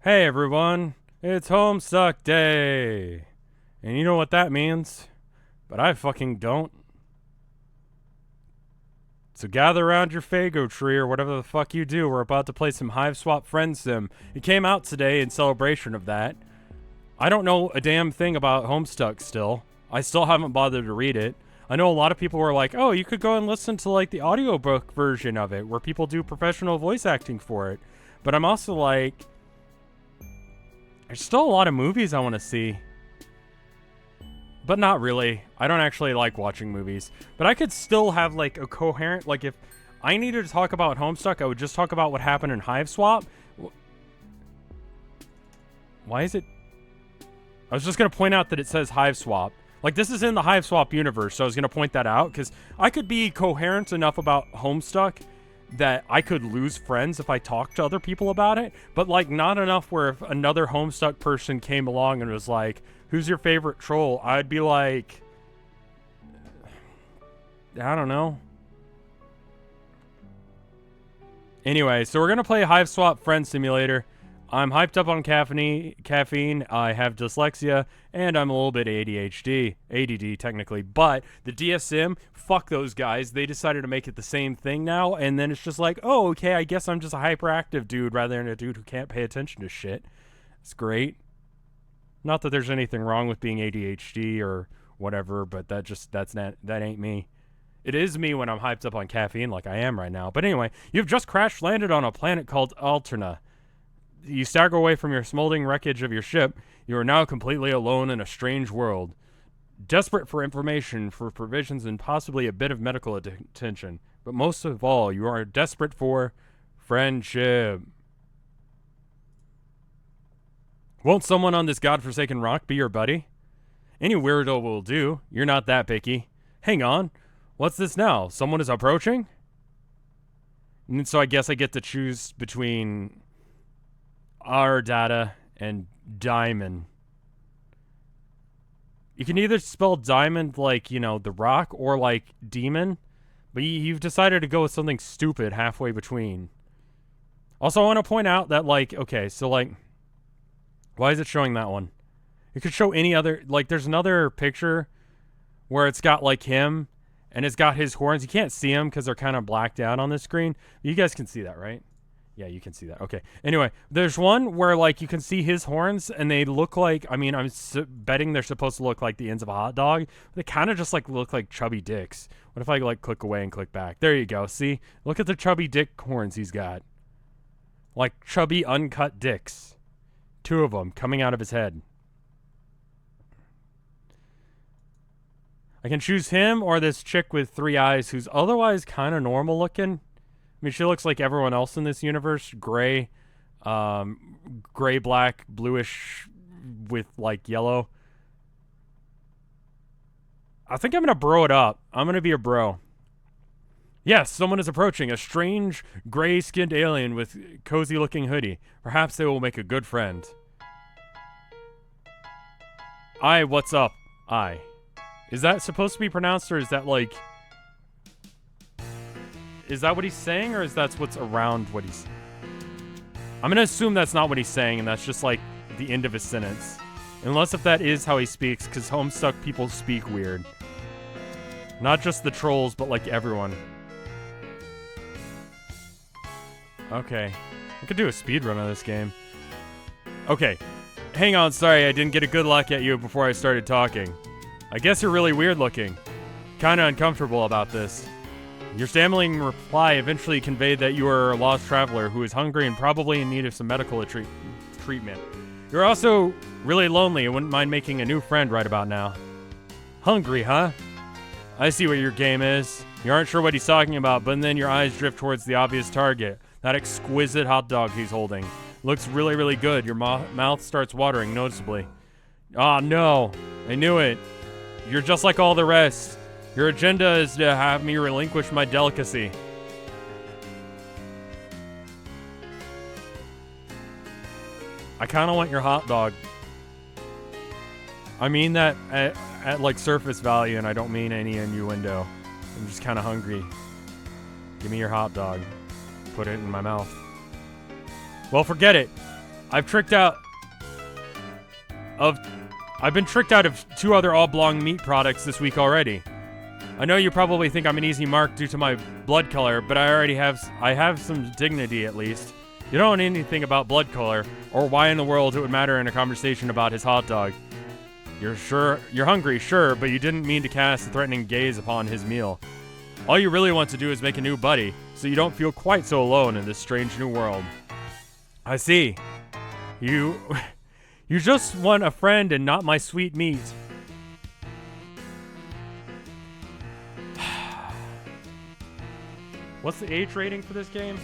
Hey everyone, it's Homestuck Day! And you know what that means, but I fucking don't. So gather around your Fago tree or whatever the fuck you do, we're about to play some Hiveswap Friend Sim. It came out today in celebration of that. I don't know a damn thing about Homestuck still. I still haven't bothered to read it. I know a lot of people were like, oh, you could go and listen to like the audiobook version of it, where people do professional voice acting for it. But I'm also like, there's still a lot of movies I want to see. But not really. I don't actually like watching movies. But I could still have like a coherent, like if I needed to talk about Homestuck, I would just talk about what happened in Hiveswap. Why is it? I was just going to point out that it says Hiveswap. Like this is in the Hiveswap universe, so I was going to point that out because I could be coherent enough about Homestuck that I could lose friends if I talked to other people about it, but like not enough where if another Homestuck person came along and was like, who's your favorite troll? I'd be like, I don't know. Anyway, so we're going to play Hiveswap Friend Simulator. I'm hyped up on caffeine, I have dyslexia, and I'm a little bit ADD technically, but the DSM, fuck those guys, they decided to make it the same thing now, and then it's just like, oh, okay, I guess I'm just a hyperactive dude rather than a dude who can't pay attention to shit. It's great. Not that there's anything wrong with being ADHD or whatever, but that ain't me. It is me when I'm hyped up on caffeine like I am right now. But anyway, you've just crash landed on a planet called Alternia. You stagger away from your smoldering wreckage of your ship. You are now completely alone in a strange world. Desperate for information, for provisions, and possibly a bit of medical attention. But most of all, you are desperate for friendship. Won't someone on this godforsaken rock be your buddy? Any weirdo will do. You're not that picky. Hang on. What's this now? Someone is approaching? And so I guess I get to choose between our data and diamond. You can either spell diamond like, you know, the rock, or like demon, but you've decided to go with something stupid halfway between. Also, I want to point out that, like, okay, so like, why is it showing that one? It could show any other, like, there's another picture where it's got like him and it's got his horns. You can't see them because they're kind of blacked out on the screen. You guys can see that, right? Yeah, you can see that. Okay. Anyway, there's one where, like, you can see his horns, and they look like, I mean, I'm betting they're supposed to look like the ends of a hot dog. They kind of just, like, look like chubby dicks. What if I, like, click away and click back? There you go. See? Look at the chubby dick horns he's got. Like, chubby, uncut dicks. 2 of them coming out of his head. I can choose him or this chick with 3 eyes who's otherwise kind of normal looking. I mean, she looks like everyone else in this universe. Gray, black, bluish with, like, yellow. I think I'm going to bro it up. I'm going to be a bro. Yes, someone is approaching. A strange, gray-skinned alien with cozy-looking hoodie. Perhaps they will make a good friend. What's up? Is that supposed to be pronounced, or is that, like... Is that what he's saying, or is that what's around what he's... I'm going to assume that's not what he's saying, and that's just, like, the end of his sentence. Unless if that is how he speaks, because Homestuck people speak weird. Not just the trolls, but, like, everyone. Okay. I could do a speedrun of this game. Okay. Hang on, sorry, I didn't get a good look at you before I started talking. I guess you're really weird looking. Kinda uncomfortable about this. Your stammering reply eventually conveyed that you are a lost traveler who is hungry and probably in need of some medical treatment. You're also really lonely and wouldn't mind making a new friend right about now. Hungry, huh? I see what your game is. You aren't sure what he's talking about, but then your eyes drift towards the obvious target. That exquisite hot dog he's holding. Looks really, really good. Your mouth starts watering noticeably. Ah, no. I knew it. You're just like all the rest. Your agenda is to have me relinquish my delicacy. I kind of want your hot dog. I mean that at like surface value, and I don't mean any innuendo. I'm just kind of hungry. Give me your hot dog. Put it in my mouth. Well, forget it. I've been tricked out of 2 other oblong meat products this week already. I know you probably think I'm an easy mark due to my blood color, but I have some dignity at least. You don't know anything about blood color, or why in the world it would matter in a conversation about his hot dog. You're hungry, sure, but you didn't mean to cast a threatening gaze upon his meal. All you really want to do is make a new buddy, so you don't feel quite so alone in this strange new world. I see. You just want a friend and not my sweet meat. What's the age rating for this game?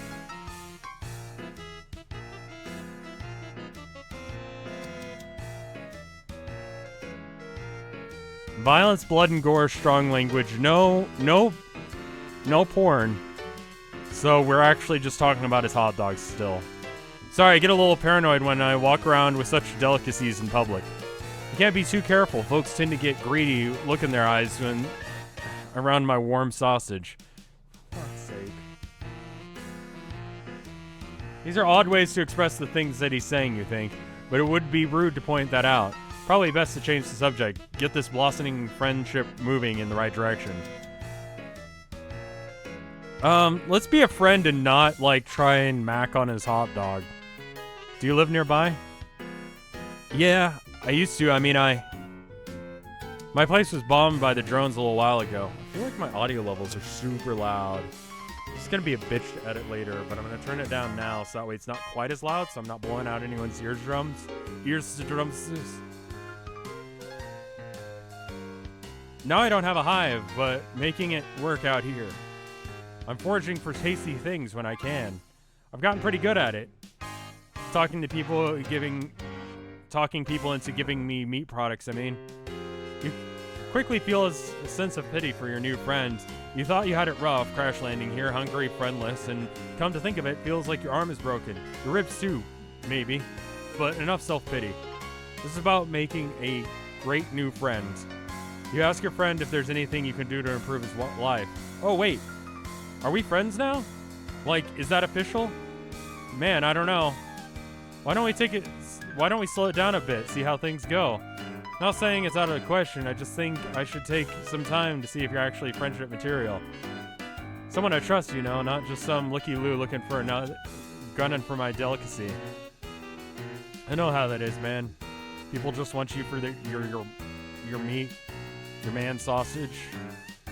Violence, blood, and gore, strong language. No porn. So we're actually just talking about his hot dogs still. Sorry, I get a little paranoid when I walk around with such delicacies in public. You can't be too careful. Folks tend to get greedy look in their eyes when around my warm sausage. For fuck's sake. These are odd ways to express the things that he's saying, you think, but it would be rude to point that out. Probably best to change the subject. Get this blossoming friendship moving in the right direction. Let's be a friend and not, like, try and mac on his hot dog. Do you live nearby? Yeah, I used to. I mean, my place was bombed by the drones a little while ago. I feel like my audio levels are super loud. It's gonna be a bitch to edit later, but I'm gonna turn it down now so that way it's not quite as loud, so I'm not blowing out anyone's eardrums. Now I don't have a hive, but making it work out here. I'm foraging for tasty things when I can. I've gotten pretty good at it. Talking people into giving me meat products, I mean. You quickly feel a sense of pity for your new friend. You thought you had it rough, crash landing here, hungry, friendless, and come to think of it, feels like your arm is broken. Your ribs too, maybe. But enough self-pity. This is about making a great new friend. You ask your friend if there's anything you can do to improve his life. Oh, wait. Are we friends now? Like, is that official? Man, I don't know. Why don't we slow it down a bit, see how things go? Not saying it's out of the question, I just think I should take some time to see if you're actually friendship material. Someone I trust, you know, not just some looky-loo looking for a gunning for my delicacy. I know how that is, man. People just want you for your meat, your man sausage.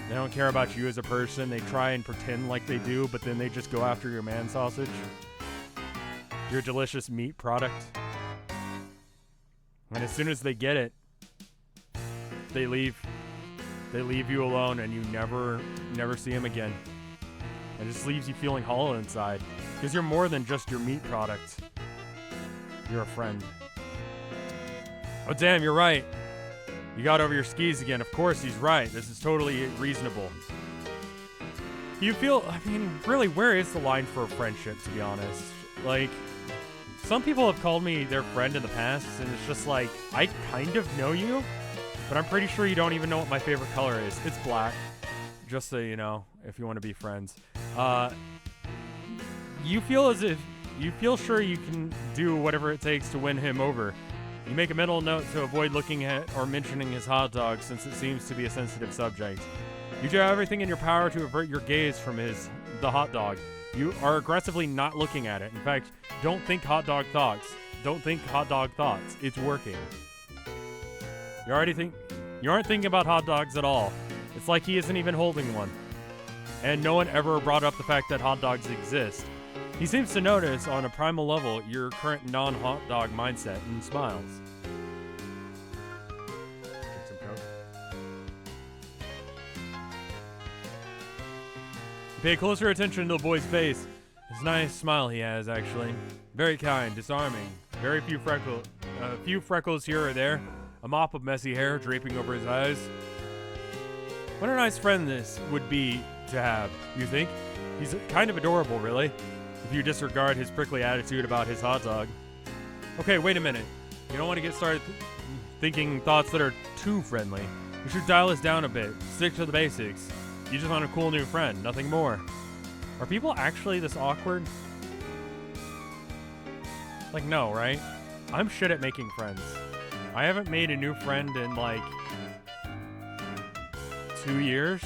They don't care about you as a person. They try and pretend like they do, but then they just go after your man sausage. Your delicious meat product. And as soon as they get it, they leave you alone and you never see them again. It just leaves you feeling hollow inside. Because you're more than just your meat product. You're a friend. Oh damn, you're right. You got over your skis again. Of course, he's right. This is totally reasonable. You feel, I mean, really, where is the line for a friendship, to be honest? Like, some people have called me their friend in the past, and it's just like, I kind of know you, but I'm pretty sure you don't even know what my favorite color is. It's black. Just so you know, if you want to be friends. You feel sure you can do whatever it takes to win him over. You make a mental note to avoid looking at or mentioning his hot dog since it seems to be a sensitive subject. You do everything in your power to avert your gaze from the hot dog. You are aggressively not looking at it. In fact, don't think hot dog thoughts. Don't think hot dog thoughts. It's working. You aren't thinking about hot dogs at all. It's like he isn't even holding one. And no one ever brought up the fact that hot dogs exist. He seems to notice, on a primal level, your current non-hot dog mindset and smiles. Drink some Coke. Pay closer attention to the boy's face. It's a nice smile he has, actually. Very kind, disarming. Very few freckles here or there. A mop of messy hair draping over his eyes. What a nice friend this would be to have, you think? He's kind of adorable, really. If you disregard his prickly attitude about his hot dog. Okay, wait a minute. You don't want to get started thinking thoughts that are too friendly. You should dial this down a bit. Stick to the basics. You just want a cool new friend, nothing more. Are people actually this awkward? Like, no, right? I'm shit at making friends. I haven't made a new friend in, like, 2 years.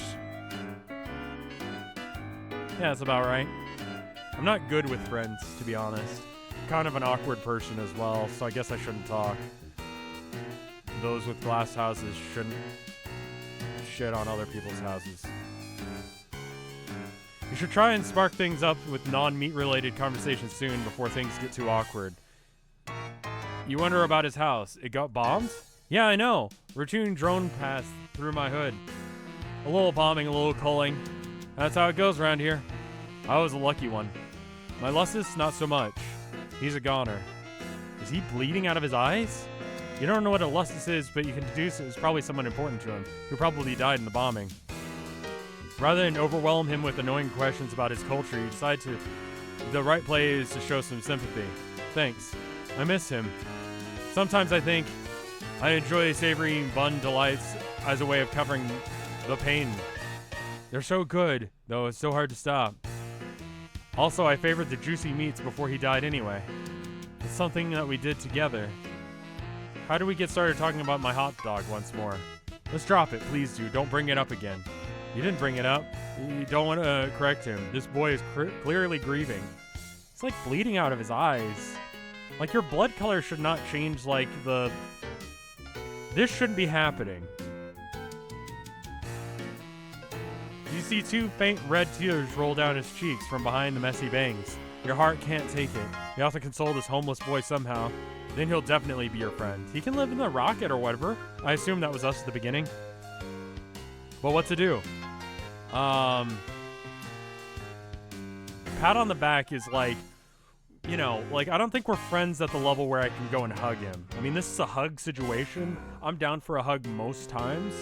Yeah, that's about right. I'm not good with friends, to be honest. Kind of an awkward person as well, so I guess I shouldn't talk. Those with glass houses shouldn't shit on other people's houses. You should try and spark things up with non-meat related conversations soon before things get too awkward. You wonder about his house. It got bombed? Yeah, I know. Routine drone passed through my hood. A little bombing, a little culling. That's how it goes around here. I was a lucky one. My Lussus, not so much. He's a goner. Is he bleeding out of his eyes? You don't know what a Lussus is, but you can deduce it was probably someone important to him, who probably died in the bombing. Rather than overwhelm him with annoying questions about his culture, you decide to... The right play is to show some sympathy. Thanks. I miss him. Sometimes I think I enjoy savoring bun delights as a way of covering the pain. They're so good, though it's so hard to stop. Also, I favored the juicy meats before he died anyway. It's something that we did together. How do we get started talking about my hot dog once more? Let's drop it, please do. Don't bring it up again. You didn't bring it up. You don't want to correct him. This boy is clearly grieving. It's like bleeding out of his eyes. Like, your blood color should not change like the... This shouldn't be happening. You see 2 faint red tears roll down his cheeks from behind the messy bangs. Your heart can't take it. You have to console this homeless boy somehow. Then he'll definitely be your friend. He can live in the rocket or whatever. I assume that was us at the beginning. But what to do? Pat on the back is like, you know, like, I don't think we're friends at the level where I can go and hug him. I mean, this is a hug situation. I'm down for a hug most times.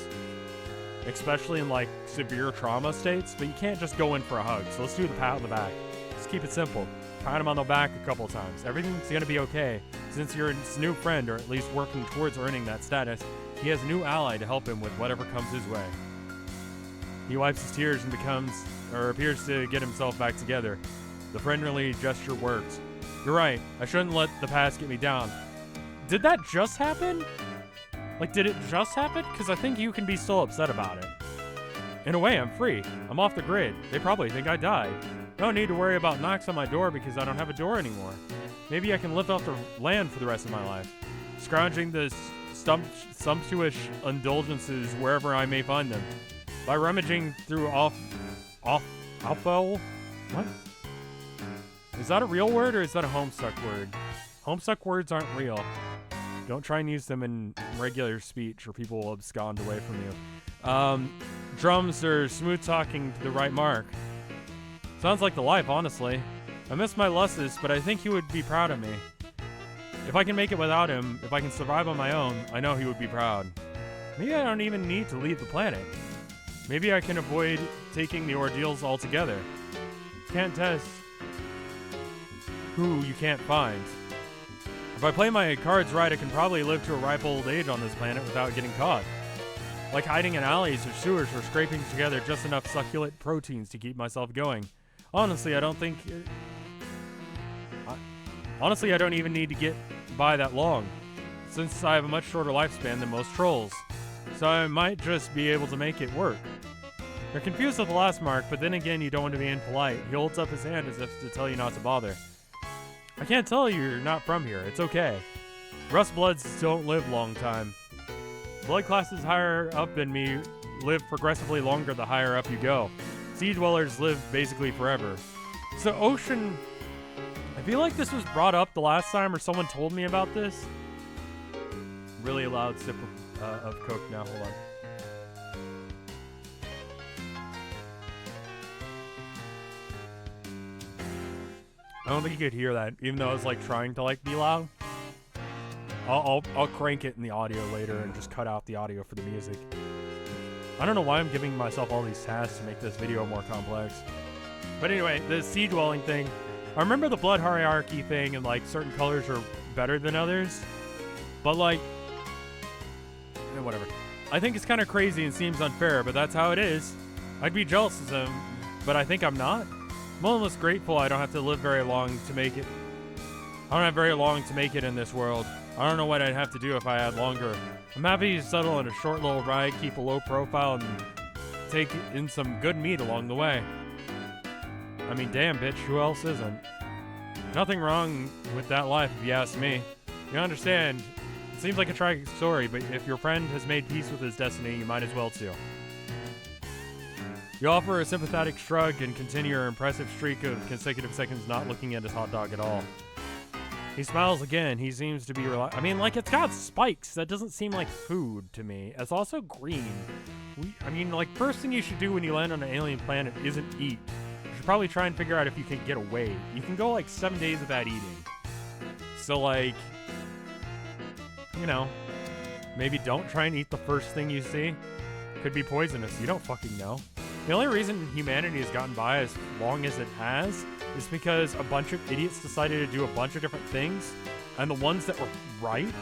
Especially in, like, severe trauma states. But you can't just go in for a hug. So let's do the pat on the back. Just keep it simple. Pat him on the back a couple times. Everything's gonna be okay. Since you're his new friend, or at least working towards earning that status, he has a new ally to help him with whatever comes his way. He wipes his tears and appears to get himself back together. The friendly gesture works. You're right, I shouldn't let the past get me down. Did that just happen? Like, did it just happen? Because I think you can be still upset about it. In a way, I'm free. I'm off the grid. They probably think I died. I don't need to worry about knocks on my door because I don't have a door anymore. Maybe I can live off the land for the rest of my life, scrounging the sumptuous indulgences wherever I may find them. By rummaging through Alfel? What? Is that a real word or is that a Homestuck word? Homestuck words aren't real. Don't try and use them in regular speech or people will abscond away from you. Drums are smooth talking to the right mark. Sounds like the life, honestly. I miss my Lussus, but I think he would be proud of me. If I can make it without him, if I can survive on my own, I know he would be proud. Maybe I don't even need to leave the planet. Maybe I can avoid taking the ordeals altogether. Can't test who you can't find. If I play my cards right, I can probably live to a ripe old age on this planet without getting caught. Like hiding in alleys or sewers or scraping together just enough succulent proteins to keep myself going. Honestly, I don't even need to get by that long, since I have a much shorter lifespan than most trolls. So I might just be able to make it work. You're confused with the last mark, but then again, you don't want to be impolite. He holds up his hand as if to tell you not to bother. I can't tell you you're not from here. It's okay. Rust Bloods don't live long time. Blood classes higher up than me live progressively longer the higher up you go. Sea dwellers live basically forever. So Ocean... I feel like this was brought up the last time or someone told me about this. Really loud sip of Coke now. Hold on. I don't think you could hear that, even though I was like trying to like be loud. I'll crank it in the audio later and just cut out the audio for the music. I don't know why I'm giving myself all these tasks to make this video more complex. But anyway, the sea dwelling thing. I remember the blood hierarchy thing and like certain colors are better than others. But like, whatever. I think it's kind of crazy and seems unfair, but that's how it is. I'd be jealous of them, but I think I'm not. I'm almost grateful I don't have to live very long to make it. I don't have very long to make it in this world. I don't know what I'd have to do if I had longer. I'm happy to settle in a short little ride, keep a low profile, and take in some good meat along the way. I mean, damn, bitch, who else isn't? Nothing wrong with that life, if you ask me. You understand, it seems like a tragic story, but if your friend has made peace with his destiny, you might as well too. You offer a sympathetic shrug and continue your impressive streak of consecutive seconds not looking at his hot dog at all. He smiles again. He seems to be I mean, like, it's got spikes. That doesn't seem like food to me. It's also green. I mean, like, first thing you should do when you land on an alien planet isn't eat. You should probably try and figure out if you can get away. You can go, like, 7 days without eating. So, like, you know, maybe don't try and eat the first thing you see. Could be poisonous. You don't fucking know. The only reason humanity has gotten by as long as it has is because a bunch of idiots decided to do a bunch of different things, and the ones that were right,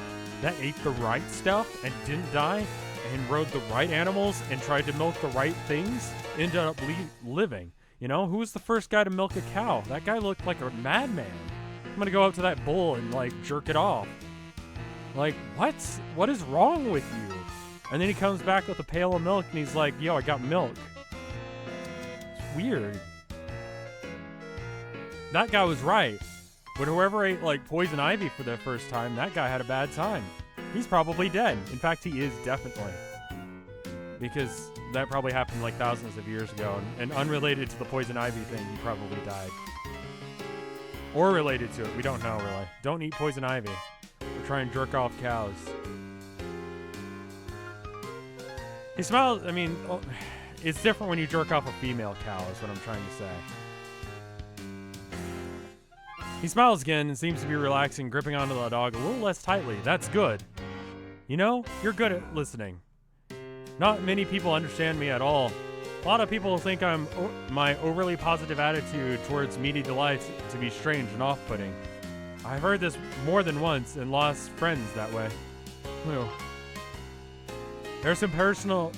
that ate the right stuff and didn't die, and rode the right animals and tried to milk the right things, ended up living. You know, who was the first guy to milk a cow? That guy looked like a madman. I'm gonna go up to that bull and, like, jerk it off. Like, what? What is wrong with you? And then he comes back with a pail of milk and he's like, yo, I got milk. It's weird. That guy was right. But whoever ate, like, poison ivy for the first time, that guy had a bad time. He's probably dead. In fact, he is definitely. Because that probably happened, like, thousands of years ago. And unrelated to the poison ivy thing, he probably died. Or related to it. We don't know, really. Don't eat poison ivy. Or try and jerk off cows. He smiles. I mean, it's different when you jerk off a female cow, is what I'm trying to say. He smiles again and seems to be relaxing, gripping onto the dog a little less tightly. That's good. You know, you're good at listening. Not many people understand me at all. A lot of people think my overly positive attitude towards meaty delights to be strange and off-putting. I've heard this more than once and lost friends that way. Ew. There's some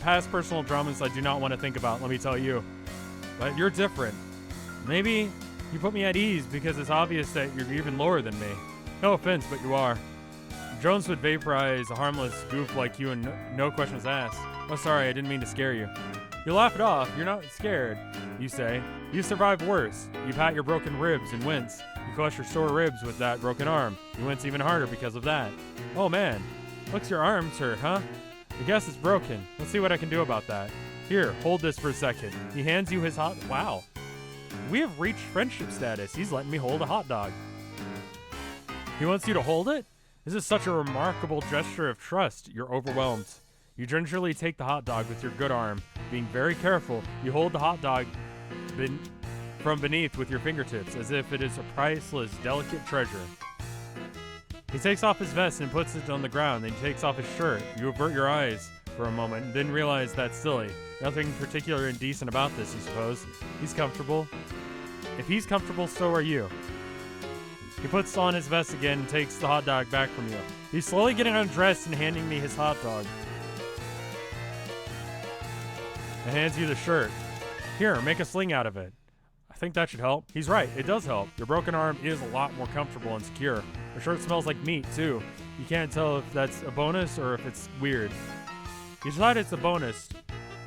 past personal dramas I do not want to think about, let me tell you. But you're different. Maybe you put me at ease because it's obvious that you're even lower than me. No offense, but you are. Jones would vaporize a harmless goof like you and no questions asked. Oh, sorry, I didn't mean to scare you. You laugh it off. You're not scared, you say. You've survived worse. You pat your broken ribs and wince. You clutch your sore ribs with that broken arm. You wince even harder because of that. Oh, man. Looks your arms hurt, huh? I guess it's broken. Let's see what I can do about that. Here, hold this for a second. He hands you his hot... Wow. We have reached friendship status. He's letting me hold a hot dog. He wants you to hold it? This is such a remarkable gesture of trust. You're overwhelmed. You gingerly take the hot dog with your good arm. Being very careful, you hold the hot dog from beneath with your fingertips, as if it is a priceless, delicate treasure. He takes off his vest and puts it on the ground, then he takes off his shirt. You avert your eyes for a moment, and then realize that's silly. Nothing particular indecent about this, you suppose. He's comfortable. If he's comfortable, so are you. He puts on his vest again and takes the hot dog back from you. He's slowly getting undressed and handing me his hot dog. And hands you the shirt. Here, make a sling out of it. I think that should help. He's right, it does help. Your broken arm is a lot more comfortable and secure. The shirt smells like meat, too. You can't tell if that's a bonus or if it's weird. You decide it's a bonus.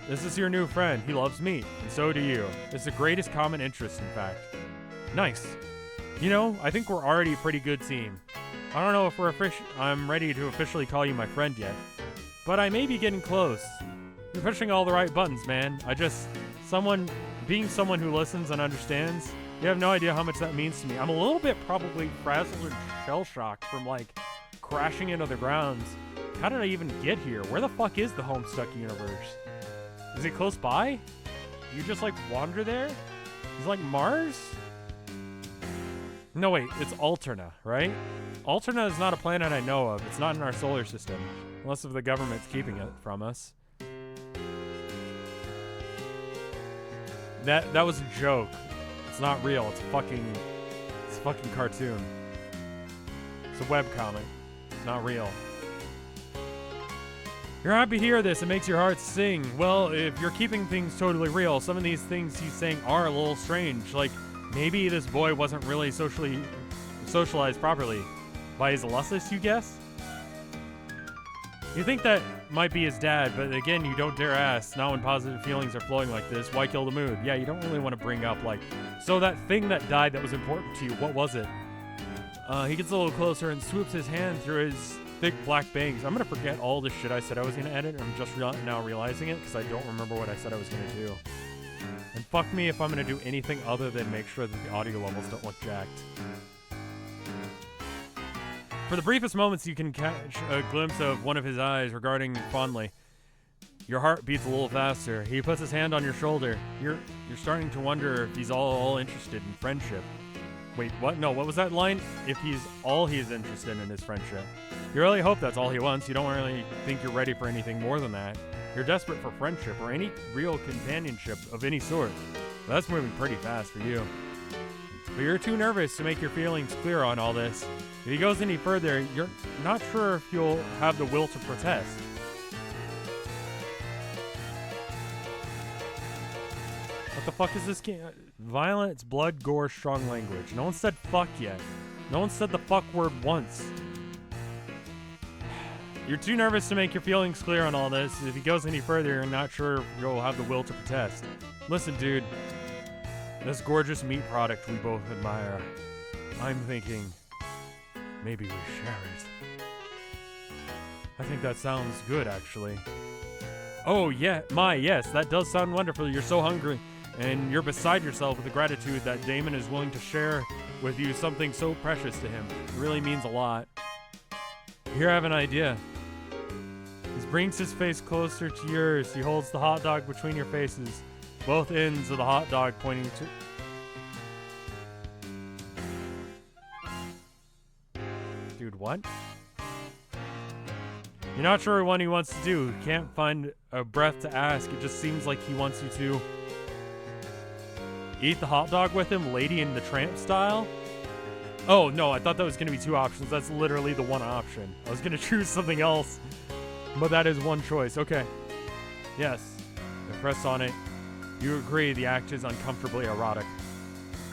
This is your new friend. He loves meat, and so do you. It's the greatest common interest, in fact. Nice. You know, I think we're already a pretty good team. I don't know if I'm ready to officially call you my friend yet, but I may be getting close. You're pushing all the right buttons, man. Being someone who listens and understands, you have no idea how much that means to me. I'm a little bit probably frazzled and shell-shocked from, like, crashing into the grounds. How did I even get here? Where the fuck is the Homestuck universe? Is it close by? You just, like, wander there? Is it like Mars? No, wait, it's Alternia, right? Alternia is not a planet I know of. It's not in our solar system. Unless if the government's keeping it from us. That was a joke. It's not real. It's a fucking cartoon. It's a webcomic. It's not real. You're happy to hear this. It makes your heart sing. Well, if you're keeping things totally real, some of these things he's saying are a little strange. Like, maybe this boy wasn't really socially socialized properly. By his lusus, you guess? You think that might be his dad, but again, you don't dare ask. Now when positive feelings are flowing like this, why kill the mood? Yeah, you don't really want to bring up, like, so that thing that died that was important to you, what was it? He gets a little closer and swoops his hand through his thick black bangs. I'm going to forget all the shit I said I was going to edit. I'm just now realizing it because I don't remember what I said I was going to do. And fuck me if I'm going to do anything other than make sure that the audio levels don't look jacked. For the briefest moments, you can catch a glimpse of one of his eyes regarding you fondly. Your heart beats a little faster. He puts his hand on your shoulder. You're starting to wonder if he's all interested in friendship. Wait, what? No, what was that line? If he's interested in his friendship. You really hope that's all he wants. You don't really think you're ready for anything more than that. You're desperate for friendship or any real companionship of any sort. But that's moving pretty fast for you. But you're too nervous to make your feelings clear on all this. If he goes any further, you're not sure if you'll have the will to protest. What the fuck is this game? Violence, blood, gore, strong language. No one said fuck yet. No one said the fuck word once. You're too nervous to make your feelings clear on all this. If he goes any further, you're not sure if you'll have the will to protest. Listen, dude. This gorgeous meat product we both admire. I'm thinking, maybe we share it. I think that sounds good, actually. Oh, yeah, yes, that does sound wonderful. You're so hungry, and you're beside yourself with the gratitude that Damon is willing to share with you something so precious to him. It really means a lot. Here I have an idea. He brings his face closer to yours. He holds the hot dog between your faces. Both ends of the hot dog pointing to... Dude, what? You're not sure what he wants to do. He can't find a breath to ask. It just seems like he wants you to... eat the hot dog with him, Lady in the Tramp style? Oh, no, I thought that was going to be two options. That's literally the one option. I was going to choose something else, but that is one choice. Okay. Yes. I press on it. You agree the act is uncomfortably erotic.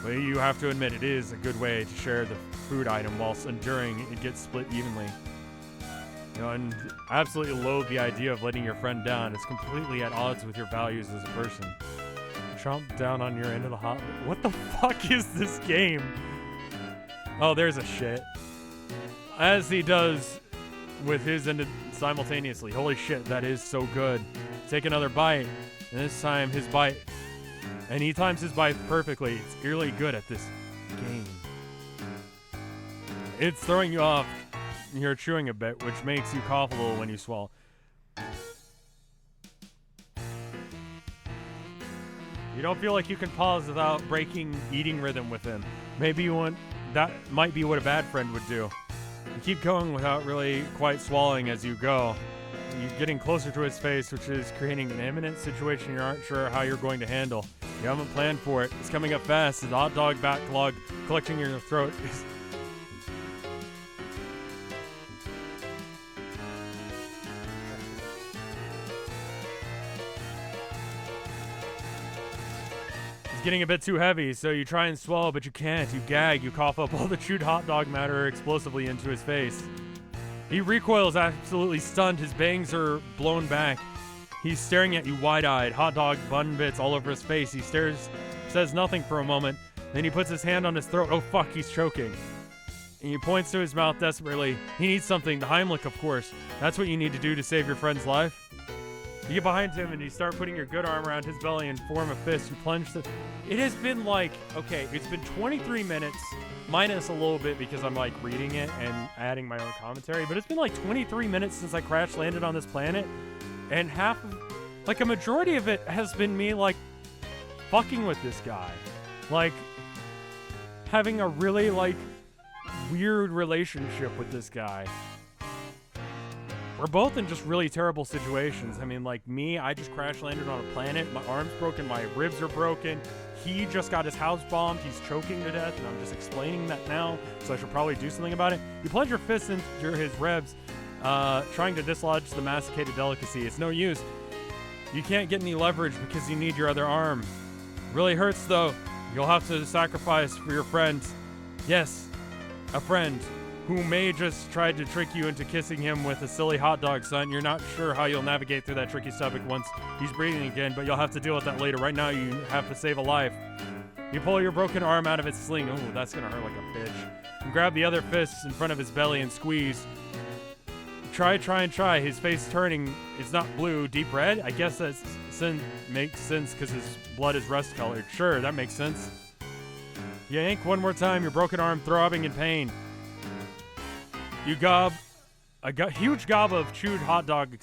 But you have to admit it is a good way to share the food item whilst enduring it gets split evenly. You know, and I absolutely loathe the idea of letting your friend down. It's completely at odds with your values as a person. Chomp down on your end of the hot... What the fuck is this game? Oh, there's a shit. As he does with his end simultaneously. Holy shit, that is so good. Take another bite. And this time his bite... And he times his bite perfectly. It's eerily good at this game. It's throwing you off. You're chewing a bit, which makes you cough a little when you swallow. You don't feel like you can pause without breaking eating rhythm with him. Maybe you want... That might be what a bad friend would do. You keep going without really quite swallowing as you go. You're getting closer to his face, which is creating an imminent situation you aren't sure how you're going to handle. You haven't planned for it. It's coming up fast. The hot dog backlog collecting in your throat is... getting a bit too heavy, so you try and swallow, but you can't. You gag, you cough up all the chewed hot dog matter explosively into his face. He recoils, absolutely stunned. His bangs are blown back. He's staring at you wide-eyed, hot dog bun bits all over his face. He stares, says nothing for a moment, then he puts his hand on his throat. Oh fuck, he's choking. And he points to his mouth desperately. He needs something, the Heimlich, of course. That's what you need to do to save your friend's life. You get behind him and you start putting your good arm around his belly and form a fist. You plunge the... It has been like... Okay, it's been 23 minutes, minus a little bit because I'm like reading it and adding my own commentary, but it's been like 23 minutes since I crash landed on this planet, and half of... Like a majority of it has been me like fucking with this guy. Like having a really like weird relationship with this guy. We're both in just really terrible situations. I mean, like me, I just crash landed on a planet. My arm's broken, my ribs are broken. He just got his house bombed. He's choking to death, and I'm just explaining that now, so I should probably do something about it. You plunge your fist into his ribs, trying to dislodge the masticated delicacy. It's no use. You can't get any leverage because you need your other arm. Really hurts, though. You'll have to sacrifice for your friend. Yes. a friend who may just try to trick you into kissing him with a silly hot dog stunt. You're not sure how you'll navigate through that tricky stomach once he's breathing again, but you'll have to deal with that later. Right now, you have to save a life. You pull your broken arm out of its sling. Oh, that's gonna hurt like a bitch. And grab the other fist in front of his belly and squeeze. Try. His face turning. It's not blue, deep red. I guess that makes sense because his blood is rust colored. Sure, that makes sense. Yank one more time, your broken arm throbbing in pain. You gob a huge gob of chewed hot dog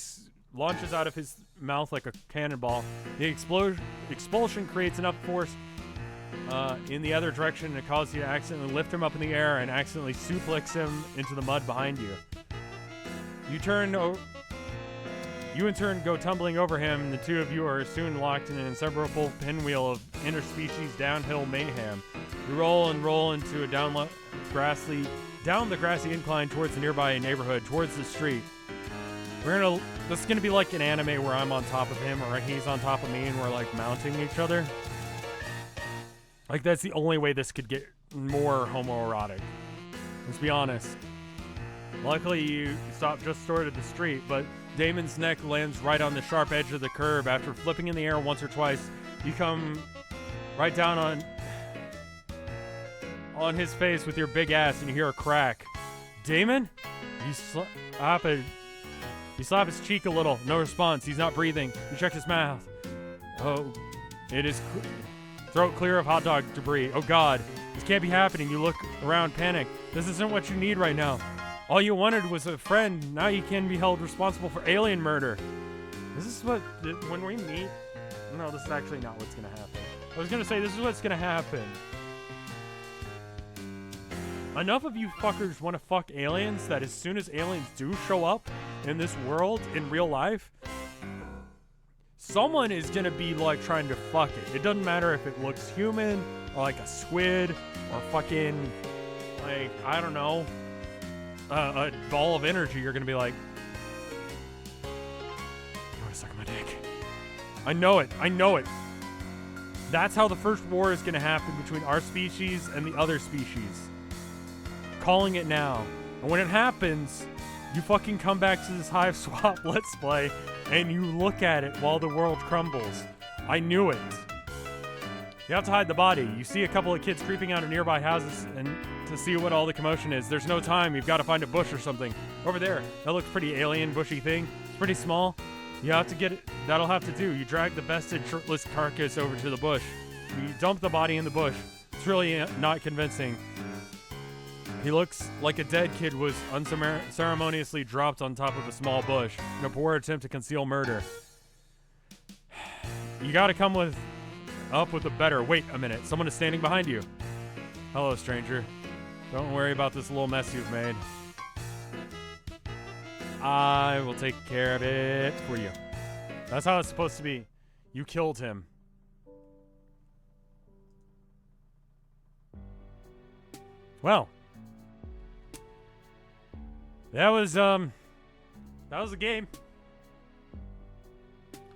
launches out of his mouth like a cannonball. The expulsion creates enough force in the other direction to cause you to accidentally lift him up in the air and accidentally suplex him into the mud behind you. You in turn go tumbling over him, and the two of you are soon locked in an inseparable pinwheel of interspecies downhill mayhem. You roll into a down the grassy incline towards the nearby neighborhood, towards the street. This is gonna be like an anime where I'm on top of him or he's on top of me and we're like mounting each other. Like that's the only way this could get more homoerotic. Let's be honest. Luckily you stop just short of the street, but Damon's neck lands right on the sharp edge of the curb. After flipping in the air once or twice, you come right down on his face with your big ass and you hear a crack. Damon? You slap his cheek a little. No response. He's not breathing. You check his mouth. Oh, it is throat clear of hot dog debris. Oh God, this can't be happening. You look around, panic. This isn't what you need right now. All you wanted was a friend. Now you can be held responsible for alien murder. This is what, when we meet, no, this is actually not what's gonna happen. I was gonna say, this is what's gonna happen. Enough of you fuckers want to fuck aliens that as soon as aliens do show up in this world, in real life, someone is gonna be like trying to fuck it. It doesn't matter if it looks human, or like a squid, or fucking, like, I don't know, a ball of energy. You're gonna be like, you wanna suck my dick? I know it. That's how the first war is gonna happen between our species and the other species. Calling it now. And when it happens, you fucking come back to this Hiveswap Let's Play and you look at it while the world crumbles. I knew it. You have to hide the body. You see a couple of kids creeping out of nearby houses and to see what all the commotion is. There's no time. You've got to find a bush or something. Over there. That looks pretty alien bushy thing. It's pretty small. You have to get it. That'll have to do. You drag the bested shirtless carcass over to the bush. You dump the body in the bush. It's really not convincing. He looks like a dead kid was unceremoniously dropped on top of a small bush in a poor attempt to conceal murder. You gotta come up with a better. Wait a minute. Someone is standing behind you. Hello, stranger. Don't worry about this little mess you've made. I will take care of it for you. That's how it's supposed to be. You killed him. Well. That was a game.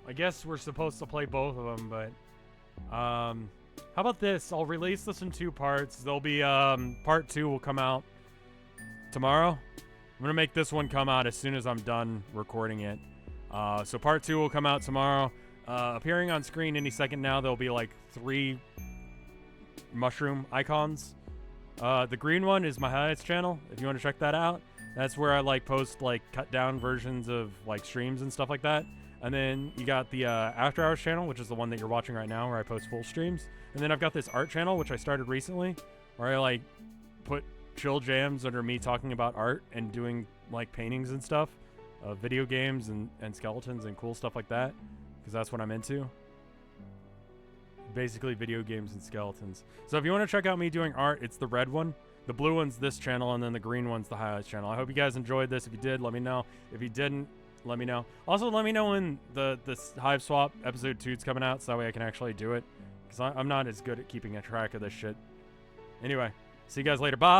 I guess we're supposed to play both of them, but how about this? I'll release this in 2 parts. There'll be part 2 will come out tomorrow. I'm gonna make this one come out as soon as I'm done recording it. So part 2 will come out tomorrow. Appearing on screen any second now. There'll be like 3 mushroom icons. The green one is my highlights channel. If you want to check that out. That's where I like post like cut down versions of like streams and stuff like that. And then you got the After Hours channel, which is the one that you're watching right now, where I post full streams. And then I've got this art channel, which I started recently, where I like put chill jams under me talking about art and doing like paintings and stuff, video games and skeletons and cool stuff like that, because that's what I'm into. Basically video games and skeletons. So if you want to check out me doing art, it's the red one. The blue one's this channel, and then the green one's the highlights channel. I hope you guys enjoyed this. If you did, let me know. If you didn't, let me know. Also, let me know when this Hiveswap episode 2 is coming out, so that way I can actually do it. Because I'm not as good at keeping a track of this shit. Anyway, see you guys later. Bye!